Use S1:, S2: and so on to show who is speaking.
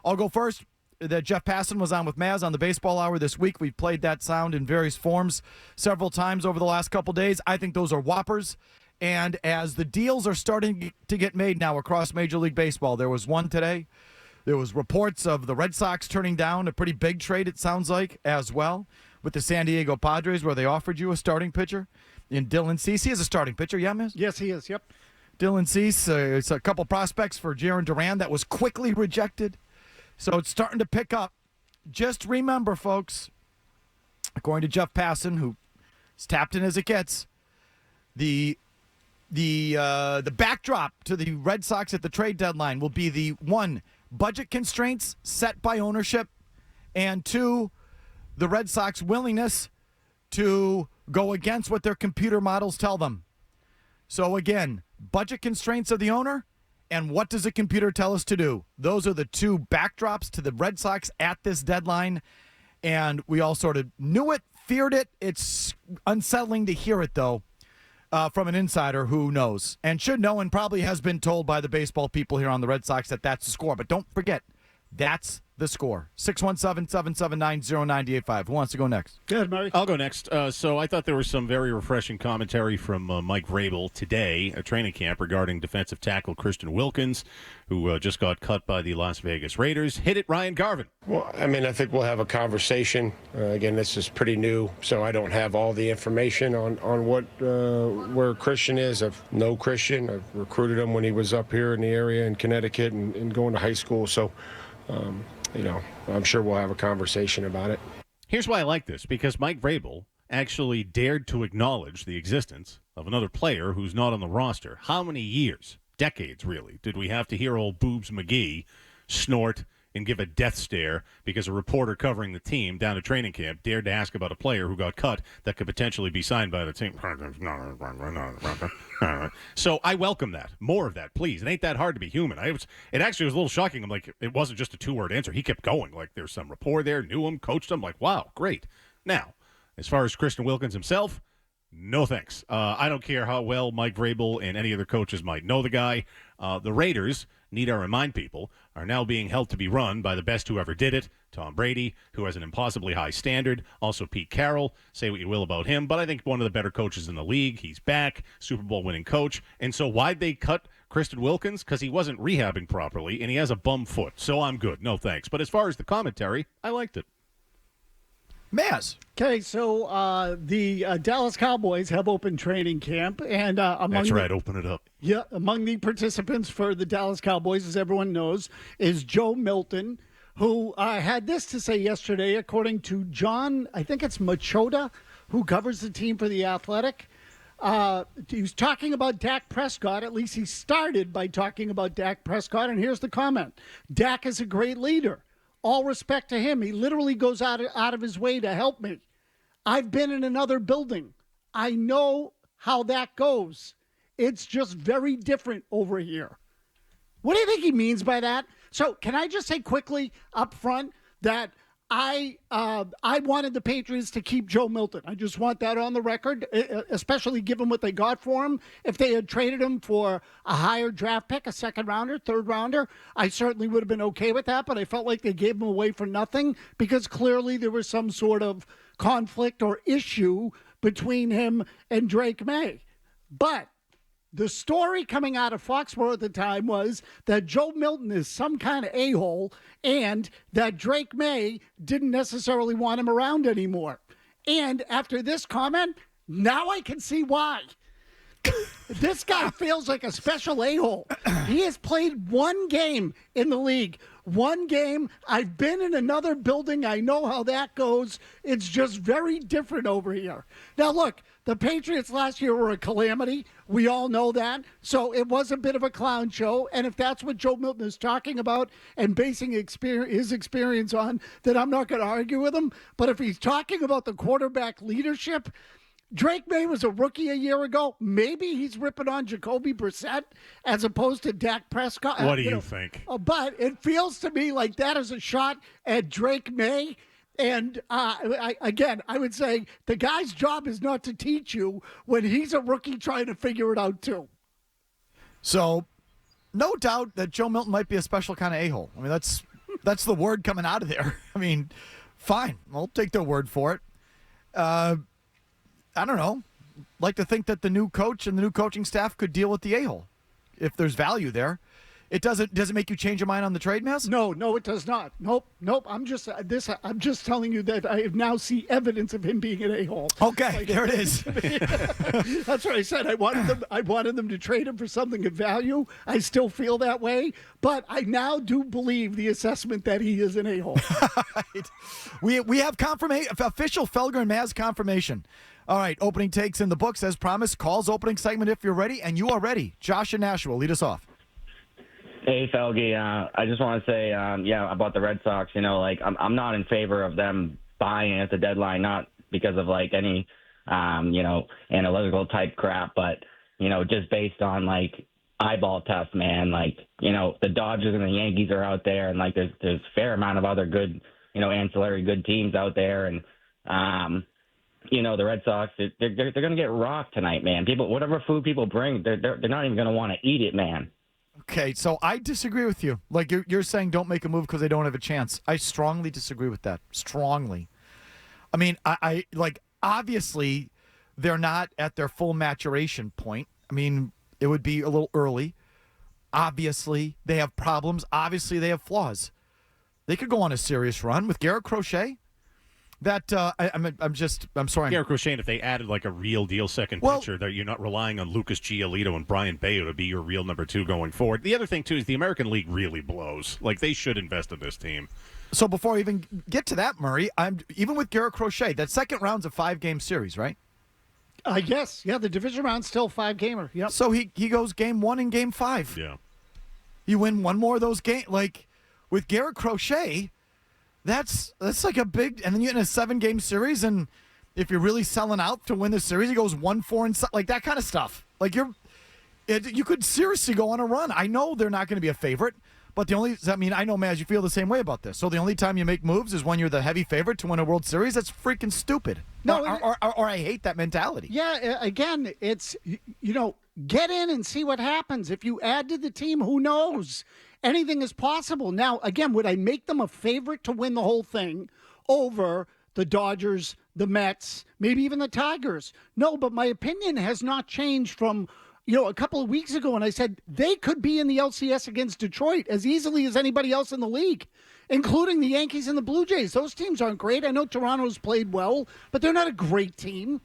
S1: I'll go first. That Jeff Passan was on with Mazz on the Baseball Hour this week. We've played that sound in various forms several times over the last couple days. I think those are whoppers. And as the deals are starting to get made now across Major League Baseball, there was one today. There was reports of the Red Sox turning down a pretty big trade, it sounds like, as well, with the San Diego Padres, where they offered you a starting pitcher in Dylan Cease. He is a starting pitcher, yeah, Mazz?
S2: Yes, he is, yep.
S1: Dylan Cease, it's a couple prospects for Jarren Duran that was quickly rejected. So it's starting to pick up. Just remember, folks, according to Jeff Passan, who's tapped in as it gets, the backdrop to the Red Sox at the trade deadline will be the one, budget constraints set by ownership, and two, the Red Sox willingness to go against what their computer models tell them. So again, budget constraints of the owner, and what does the computer tell us to do? Those are the two backdrops to the Red Sox at this deadline, and we all sort of knew it, feared it. It's unsettling to hear it, though, from an insider who knows and should know and probably has been told by the baseball people here on the Red Sox that that's the score. But don't forget, that's the score. 617-779-0985. Who wants to go next?
S2: Go ahead, Murray.
S3: I'll go next. So I thought there was some very refreshing commentary from Mike Vrabel today at training camp regarding defensive tackle Christian Wilkins, who just got cut by the Las Vegas Raiders. Hit it, Ryan Garvin.
S4: Well, I mean, I think we'll have a conversation. Again, this is pretty new, so I don't have all the information on what where Christian is. I've know Christian. I've recruited him when he was up here in the area in Connecticut and going to high school. So, I'm sure we'll have a conversation about it.
S3: Here's why I like this, because Mike Vrabel actually dared to acknowledge the existence of another player who's not on the roster. How many years, decades really, did we have to hear old Boobs McGee snort and give a death stare because a reporter covering the team down at training camp dared to ask about a player who got cut that could potentially be signed by the team? So I welcome that. More of that, please. It ain't that hard to be human. It actually was a little shocking. I'm like, it wasn't just a two-word answer. He kept going. Like, there's some rapport there, knew him, coached him. Like, wow, great. Now, as far as Christian Wilkins himself, no thanks. I don't care how well Mike Vrabel and any other coaches might know the guy. The Raiders, need I remind people, are now being held to be run by the best who ever did it, Tom Brady, who has an impossibly high standard. Also Pete Carroll, say what you will about him, but I think one of the better coaches in the league. He's back, Super Bowl winning coach. And so why'd they cut Christian Wilkins? Because he wasn't rehabbing properly, and he has a bum foot. So I'm good. No thanks. But as far as the commentary, I liked it.
S1: Mazz.
S2: Okay, so the Dallas Cowboys have opened training camp, and
S3: That's right, open it up.
S2: Yeah, among the participants for the Dallas Cowboys, as everyone knows, is Joe Milton, who had this to say yesterday, according to John, I think it's Machota, who covers the team for The Athletic. He was talking about Dak Prescott. At least he started by talking about Dak Prescott, and here's the comment. Dak is a great leader. All respect to him. He literally goes out of his way to help me. I've been in another building. I know how that goes. It's just very different over here. What do you think he means by that? So can I just say quickly up front that I wanted the Patriots to keep Joe Milton. I just want that on the record, especially given what they got for him. If they had traded him for a higher draft pick, a second rounder, third rounder, I certainly would have been okay with that, but I felt like they gave him away for nothing because clearly there was some sort of conflict or issue between him and Drake May. But the story coming out of Foxborough at the time was that Joe Milton is some kind of a-hole and that Drake May didn't necessarily want him around anymore. And after this comment, now I can see why. This guy feels like a special a-hole. He has played one game in the league. One game. I've been in another building. I know how that goes. It's just very different over here. Now, look, the Patriots last year were a calamity. We all know that. So it was a bit of a clown show. And if that's what Joe Milton is talking about and basing his experience on, then I'm not going to argue with him. But if he's talking about the quarterback leadership, Drake May was a rookie a year ago. Maybe he's ripping on Jacoby Brissett as opposed to Dak Prescott.
S3: What do you think?
S2: But it feels to me like that is a shot at Drake May. And I would say the guy's job is not to teach you when he's a rookie trying to figure it out too.
S1: So, no doubt that Joe Milton might be a special kind of a-hole. I mean, that's That's the word coming out of there. I mean, fine. I'll take their word for it. I don't know. Like to think that the new coach and the new coaching staff could deal with the a-hole if there's value there. It doesn't make you change your mind on the trade, Mazz?
S2: No, it does not. Nope. I'm just telling you that I now see evidence of him being an a-hole.
S1: Okay, there it is.
S2: That's what I said. I wanted them to trade him for something of value. I still feel that way, but I now do believe the assessment that he is an a-hole.
S1: Right. We have confirmation, official Felger and Mazz confirmation. All right, opening takes in the books as promised. Calls opening segment if you're ready, and you are ready. Josh in Nashville, lead us off.
S5: Hey, Felge, I just want to say, about the Red Sox, I'm not in favor of them buying at the deadline, not because of, any, analytical type crap, but, just based on, eyeball tests, man. The Dodgers and the Yankees are out there, and, there's a fair amount of other good, ancillary good teams out there, and, the Red Sox, they're going to get rocked tonight, man. Whatever food people bring, they're not even going to want to eat it, man.
S1: Okay, so I disagree with you. You're saying don't make a move because they don't have a chance. I strongly disagree with that. Strongly. I mean, I obviously they're not at their full maturation point. I mean, it would be a little early. Obviously, they have problems. Obviously, they have flaws. They could go on a serious run with Garrett Crochet. That I'm sorry.
S3: Garrett Crochet, if they added a real deal second pitcher, that you're not relying on Lucas Giolito and Brian Bayo to be your real number 2 going forward. The other thing too is the American League really blows. They should invest in this team.
S1: So before I even get to that, Murray, even with Garrett Crochet, that second round's a 5-game series, right?
S2: Yes. Yeah, the division round's still 5-gamer. Yep.
S1: So he goes game 1 and game 5.
S3: Yeah.
S1: You win one more of those games. With Garrett Crochet, that's a big, and then you're in a 7-game series, and if you're really selling out to win the series, he goes 1-4 and that kind of stuff. You could seriously go on a run. I know they're not going to be a favorite, but I know, Mazz, you feel the same way about this. So the only time you make moves is when you're the heavy favorite to win a World Series. That's freaking stupid.
S2: No,
S1: or I hate that mentality.
S2: Yeah, again, it's, get in and see what happens. If you add to the team, who knows? Anything is possible. Now, again, would I make them a favorite to win the whole thing over the Dodgers, the Mets, maybe even the Tigers? No, but my opinion has not changed from, a couple of weeks ago when I said they could be in the LCS against Detroit as easily as anybody else in the league, including the Yankees and the Blue Jays. Those teams aren't great. I know Toronto's played well, but they're not a great team.